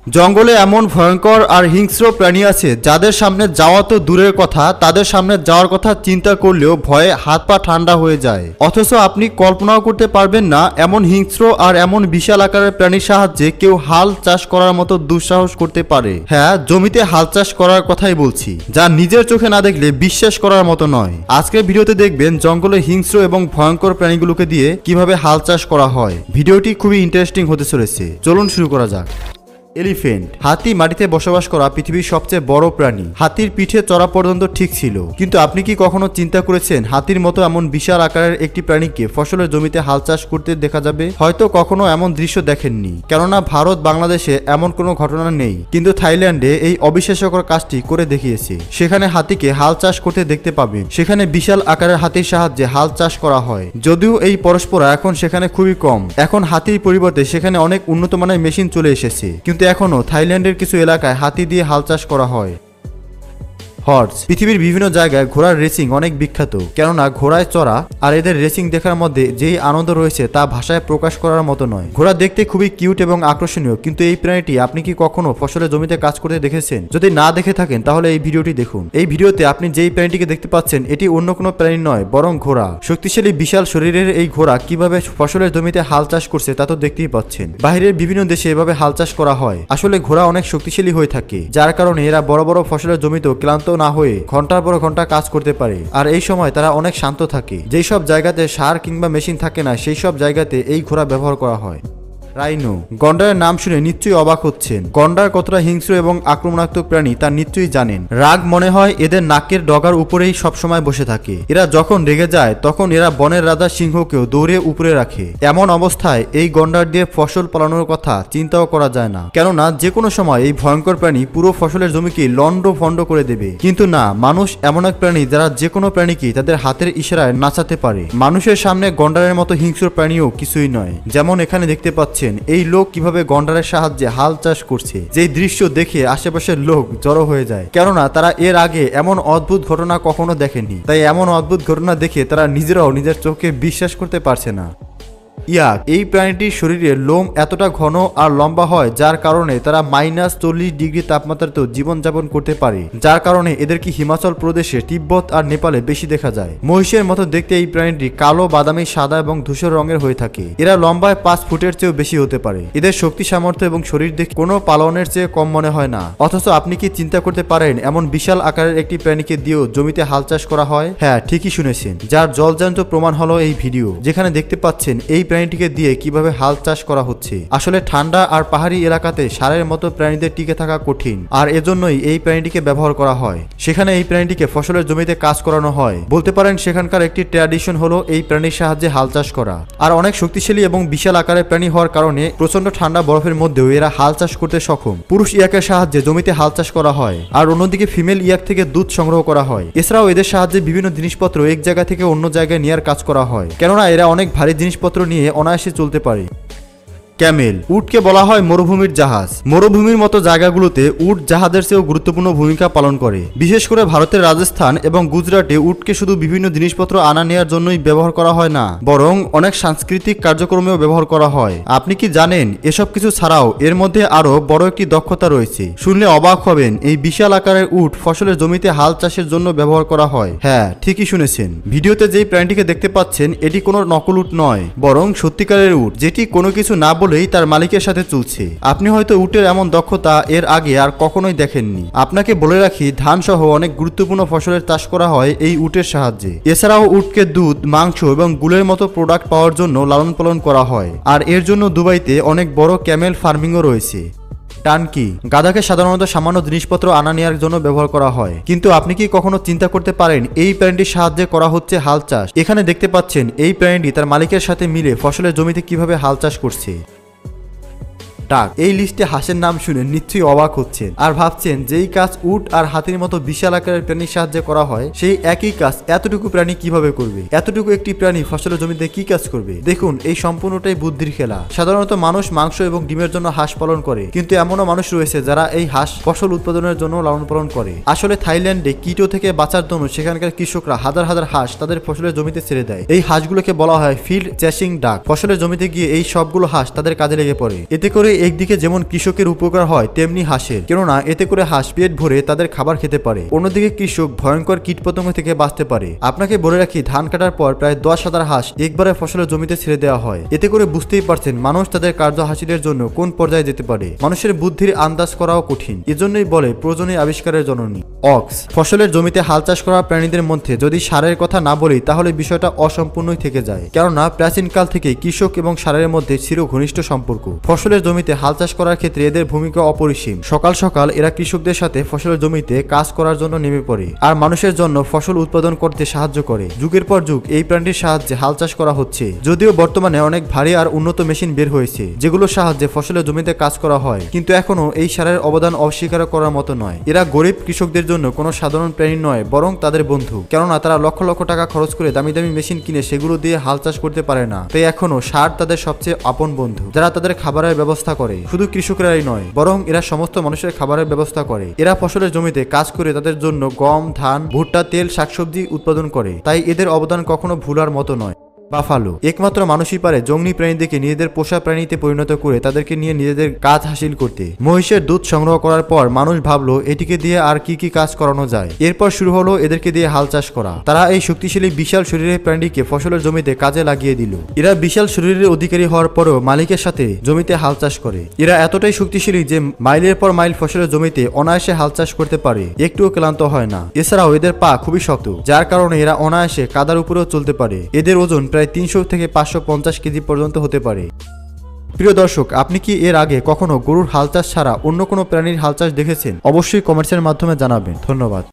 জঙ্গলে এমন ভয়ঙ্কর আর হিংস্র প্রাণী আছে যাদের সামনে যাওয়া তো দূরের কথা, তাদের সামনে যাওয়ার কথা চিন্তা করলেও ভয়ে হাত পা ঠান্ডা হয়ে যায়। অথচ আপনি কল্পনাও করতে পারবেন না এমন হিংস্র আর এমন বিশাল আকারের প্রাণীর সাহায্যে কেউ হাল চাষ করার মতো দুঃসাহস করতে পারে। হ্যাঁ, জমিতে হাল চাষ করার কথাই বলছি, যা নিজের চোখে না দেখলে বিশ্বাস করার মতো নয়। আজকের ভিডিওতে দেখবেন জঙ্গলে হিংস্র এবং ভয়ঙ্কর প্রাণীগুলোকে দিয়ে কিভাবে হাল চাষ করা হয়। ভিডিওটি খুবই ইন্টারেস্টিং হতে চলেছে, চলুন শুরু করা যাক। এলিফ্যান্ট, হাতি মাটিতে বসবাস করা পৃথিবীর সবচেয়ে বড় প্রাণী। হাতির পিঠে চড়া পর্যন্ত ঠিক ছিল, কিন্তু আপনি কি কখনো চিন্তা করেছেন হাতির মতো এমন বিশাল আকারের একটি প্রাণীকে ফসলের জমিতে হাল চাষ করতে দেখা যাবে? হয়তো কখনো এমন দৃশ্য দেখেননি, কেননা ভারত বাংলাদেশে এমন কোনো ঘটনা নেই, কিন্তু থাইল্যান্ডে এই অবিশ্বাস্যকর কাজটি করে দেখিয়েছে। সেখানে হাতিকে হাল চাষ করতে দেখতে পাবেন। সেখানে বিশাল আকারের হাতির সাহায্যে হাল চাষ করা হয়। যদিও এই পরস্পরা এখন সেখানে খুবই কম, এখন হাতির পরিবর্তে সেখানে অনেক উন্নত মানের মেশিন চলে এসেছে, কিন্তু এখনো থাইল্যান্ডের কিছু এলাকায় হাতি দিয়ে হাল চাষ করা হয়। হর্স, পৃথিবীর বিভিন্ন জায়গায় ঘোড়ার রেসিং অনেক বিখ্যাত, কেননা ঘোড়ায় চড়া আর এদের রেসিং দেখার মধ্যে যেই আনন্দ রয়েছে তা ভাষায় প্রকাশ করার মতো নয়। ঘোড়া দেখতে খুবই কিউট এবং আকর্ষণীয়, কিন্তু এই প্রাণীটি আপনি কি কখনো ফসলের জমিতে কাজ করতে দেখেছেন? যদি না দেখে থাকেন তাহলে এই ভিডিওটি দেখুন। এই ভিডিওতে আপনি যেই প্রাণীটিকে দেখতে পাচ্ছেন এটি অন্য কোনো প্রাণী নয়, বরং ঘোড়া। শক্তিশালী বিশাল শরীরের এই ঘোড়া কিভাবে ফসলের জমিতে হাল চাষ করছে তা তো দেখতেই পাচ্ছেন। বাইরের বিভিন্ন দেশে এভাবে হাল চাষ করা হয়। আসলে ঘোড়া অনেক শক্তিশালী হয়ে থাকে, যার কারণে এরা বড় বড় ফসলের জমিতেও ক্লান্ত না হয়ে ঘন্টার পর ঘন্টা কাজ করতে পারে। আর এই সময় তারা অনেক শান্ত থাকে। যেই সব জায়গাতে সার কিংবা মেশিন থাকে না, সেই সব জায়গাতে এই ঘোড়া ব্যবহার করা হয়। রাইনো, গন্ডারের নাম শুনে নিশ্চয়ই অবাক হচ্ছেন। গন্ডার কতটা হিংস্র এবং আক্রমণাত্মক প্রাণী তা নিশ্চয়ই জানেন। রাগ মনে হয় এদের নাকের ডগার উপরেই সবসময় বসে থাকে। এরা যখন রেগে যায় তখন এরা বনের রাজা সিংহকেও দৌড়ে উপরে রাখে। এমন অবস্থায় এই গন্ডার দিয়ে ফসল পালানোর কথা চিন্তাও করা যায় না, কেননা যে কোনো সময় এই ভয়ঙ্কর প্রাণী পুরো ফসলের জমিকে লন্ড ভন্ড করে দেবে। কিন্তু না, মানুষ এমন এক প্রাণী যারা যে কোনো প্রাণীকে তাদের হাতের ইশারায় নাচাতে পারে। মানুষের সামনে গন্ডারের মতো হিংস্র প্রাণীও কিছুই নয়। যেমন এখানে দেখতে পাচ্ছেন এই লোক কিভাবে গন্ডারের সাহায্যে হাল চাষ করছে। যেই দৃশ্য দেখে আশেপাশের লোক জড়ো হয়ে যায়, কেননা তারা এর আগে এমন অদ্ভুত ঘটনা কখনো দেখেনি। তাই এমন অদ্ভুত ঘটনা দেখে তারা নিজেরাও নিজের চোখে বিশ্বাস করতে পারছে না। ইয়াক, এই প্রাণীটির শরীরে লোম এতটা ঘন আর লম্বা হয় যার কারণে তারা -40 ডিগ্রি তাপমাত্রাতেও জীবনযাপন করতে পারে, যার কারণে এদেরকে হিমাচল প্রদেশে, তিব্বত আর নেপালে বেশি দেখা যায়। মহিষের মতো দেখতে এই প্রাণীটি কালো, বাদামি, সাদা এবং ধূসর রঙের হয়ে থাকে। এরা লম্বায় 5 ফুটের চেয়েও বেশি হতে পারে। এদের শক্তি সামর্থ্য এবং শরীর দেখে কোনো পালনের চেয়ে কম মনে হয় না। অথচ আপনি কি চিন্তা করতে পারেন এমন বিশাল আকারের একটি প্রাণীকে দিয়েও জমিতে হাল চাষ করা হয়? হ্যাঁ, ঠিকই শুনেছেন, যার জলজান্ত প্রমাণ হলো এই ভিডিও, যেখানে দেখতে পাচ্ছেন এই প্রাণীটিকে দিয়ে কিভাবে হাল চাষ করা হচ্ছে। আসলে ঠান্ডা আর পাহাড়ি এলাকাতে ষাঁড়ের মতো প্রাণীদের টিকে থাকা কঠিন, আর এজন্যই এই প্রাণীটিকে ব্যবহার করা হয়। সেখানে এই প্রাণীটিকে ফসলের জমিতে কাজ করানো হয়। বলতে পারেন সেখানকার একটি ট্র্যাডিশন হলো এই প্রাণীর সাহায্যে হাল চাষ করা। আর অনেক শক্তিশালী এবং বিশাল আকারের প্রাণী হওয়ার কারণে প্রচন্ড ঠান্ডা বরফের মধ্যেও এরা হাল চাষ করতে সক্ষম। পুরুষ ইয়াকের সাহায্যে জমিতে হাল চাষ করা হয়, আর অন্যদিকে ফিমেল ইয়াক থেকে দুধ সংগ্রহ করা হয়। এছাড়াও এদের সাহায্যে বিভিন্ন জিনিসপত্র এক জায়গা থেকে অন্য জায়গায় নেওয়ার কাজ করা হয়, কেননা এরা অনেক ভারী জিনিসপত্র নিয়ে অনায়াসে চলতে পারে। ক্যামেল, উটকে বলা হয় মরুভূমির জাহাজ। মরুভূমির মতো জায়গাগুলোতে উট জাহাজের চেয়েও গুরুত্বপূর্ণ ভূমিকা পালন করে। বিশেষ করে ভারতের রাজস্থান এবং গুজরাটে উটকে শুধু বিভিন্ন জিনিসপত্র আনা নেওয়ার জন্যই ব্যবহার করা হয় না, বরং অনেক সাংস্কৃতিক কার্যক্রমেও ব্যবহার করা হয়। আপনি কি জানেন এসব কিছু ছাড়াও এর মধ্যে আরো বড় একটি দক্ষতা রয়েছে? শুনলে অবাক হবেন, এই বিশাল আকারের উট ফসলের জমিতে হাল চাষের জন্য ব্যবহার করা হয়। হ্যাঁ, ঠিকই শুনেছেন, ভিডিওতে যেই প্রাণীটিকে দেখতে পাচ্ছেন এটি কোনো নকল উট নয়, বরং সত্যিকারের উট, যেটি কোনো কিছু না বলেই তার মালিকের সাথে চলছে। আপনি হয়তো উটের এমন দক্ষতা এর আগে আর কখনোই দেখেননি। আপনাকে বলে রাখি, ধান সহ অনেক গুরুত্বপূর্ণ ফসলের চাষ করা হয় এই উটের সাহায্যে। এছাড়াও উটকে দুধ, মাংস এবং গুলের মতো প্রোডাক্ট পাওয়ার জন্য লালন পালন করা হয়। আর এর জন্য দুবাইতে অনেক বড় ক্যামেল ফার্মিংও রয়েছে। টানকি, গাধাকে সাধারণত সামান্য জিনিসপত্র আনা নেওয়ার জন্য ব্যবহার করা হয়, কিন্তু আপনি কি কখনো চিন্তা করতে পারেন এই প্রাণীটির সাহায্যে করা হচ্ছে হাল চাষ? এখানে দেখতে পাচ্ছেন এই প্রাণীটি তার মালিকের সাথে মিলে ফসলের জমিতে কিভাবে হাল চাষ করছে। ডাক, এই লিস্টে হাঁসের নাম শুনে নিশ্চয়ই অবাক হচ্ছেন আর ভাবছেন যেই কাজ উট আর হাতির মতো বিশাল আকারের প্রাণীর সাহায্যে করা হয়, সেই একই কাজ এতটুকু প্রাণী কিভাবে করবে? এতটুকু একটি প্রাণী ফসলের জমিতে কি কাজ করবে? দেখুন, এই সম্পূর্ণটাই বুদ্ধির খেলা। সাধারণত মানুষ মাংস এবং ডিমের জন্য হাঁস পালন করে, কিন্তু এমনও মানুষ রয়েছে যারা এই হাঁস ফসল উৎপাদনের জন্য লালন পালন করে। আসলে থাইল্যান্ডে কিটো থেকে বাঁচার জন্য সেখানকার কৃষকরা হাজার হাজার হাঁস তাদের ফসলের জমিতে ছেড়ে দেয়। এই হাঁসগুলোকে বলা হয় ফিল্ড চ্যাসিং ডাক। ফসলের জমিতে গিয়ে এই সবগুলো হাঁস তাদের কাজে লেগে পড়ে। এতে করে একদিকে যেমন কৃষকের উপকার হয় তেমনি হাঁসের, কেননা এতে করে হাঁস পেট ভরে তাদের খাবার খেতে পারে। অন্যদিকে কৃষক ভয়ঙ্কর কীটপতঙ্গ থেকে বাঁচতে পারে। আপনাকে বলে রাখি, ধান কাটার পর প্রায় 10,000 হাঁস একবারে ফসলের জমিতে ছেড়ে দেওয়া হয়। এতে করে বুঝতেই পারছেন মানুষ তাদের কার্য হাসিলের জন্য কোন পর্যায়ে যেতে পারে। মানুষের বুদ্ধির আন্দাজ করাও কঠিন। এজন্যই বলে প্রয়োজনীয় আবিষ্কারের জননী। অক্স। ফসলের জমিতে হাল চাষ করা প্রাণীদের মধ্যে যদি সারের কথা না বলি তাহলে বিষয়টা অসম্পূর্ণই থেকে যায়, কেননা প্রাচীনকাল থেকে কৃষক এবং সারের মধ্যে চির ঘনিষ্ঠ সম্পর্ক। ফসলের জমিতে হাল চাষ করার ক্ষেত্রে এদের ভূমিকা অপরিসীম। সকাল সকাল এরা কৃষকদের সাথে ফসলের জমিতে কাজ করার জন্য নেমে পড়ে আর মানুষের জন্য ফসল উৎপাদন করতে সাহায্য করে। যুগের পর যুগ এই প্রাণীর সাহায্যে হাল চাষ করা হচ্ছে, যদিও বর্তমানে অনেক ভারী আর উন্নত মেশিন বের হয়েছে যেগুলোর সাহায্যে ফসলের জমিতে কাজ করা হয়, কিন্তু এখনো এই সারের অবদান অস্বীকার করার মতো নয়। এরা গরিব কৃষকদের জন্য কোনো সাধারণ প্রাণী নয়, বরং তাদের বন্ধু, কেননা তারা লক্ষ লক্ষ টাকা খরচ করে দামি দামি মেশিন কিনে সেগুলো দিয়ে হাল চাষ করতে পারে না। তাই এখনো সার তাদের সবচেয়ে আপন বন্ধু, যারা তাদের খাবারের ব্যবস্থা করে। শুধু কৃষকরাই নয়, বরং এরা সমস্ত মানুষের খাবারের ব্যবস্থা করে। এরা ফসলের জমিতে কাজ করে তাদের জন্য গম, ধান, ভুট্টা, তেল, শাকসবজি উৎপাদন করে। তাই এদের অবদান কখনো ভুলার মতো নয়। বাফালো। একমাত্র মানুষই পারে জংলি প্রাণীদেরকে নিজেদের পোষা প্রাণীতে পরিণত করে তাদেরকে নিয়ে নিজেদের কাজ হাসিল করতে। মহিষের দুধ সংগ্রহ করার পর মানুষ ভাবলো এটিকে দিয়ে আর কি কি কাজ করানো যায়। এরপর শুরু হলো এদেরকে দিয়ে হাল চাষ করা। তারা এই শক্তিশালী বিশাল শরীরের প্রাণীকে ফসলের জমিতে কাজে লাগিয়ে দিল। এরা বিশাল শরীরের অধিকারী হওয়ার পরেও মালিকের সাথে জমিতে হাল চাষ করে। এরা এতটাই শক্তিশালী যে মাইলের পর মাইল ফসলের জমিতে অনায়াসে হাল চাষ করতে পারে, একটুও ক্লান্ত হয় না। এছাড়াও এদের পা খুবই শক্ত, যার কারণে এরা অনায়াসে কাদার উপরেও চলতে পারে। এদের ওজন প্রায় 300 থেকে 550 কেজি পর্যন্ত হতে পারে। প্রিয় দর্শক, আপনি কি এর আগে কখনো গরুর হাল চাষ ছাড়া অন্য কোনো প্রাণীর হাল চাষ দেখেছেন? অবশ্যই কমেন্টসের মাধ্যমে জানাবেন। ধন্যবাদ।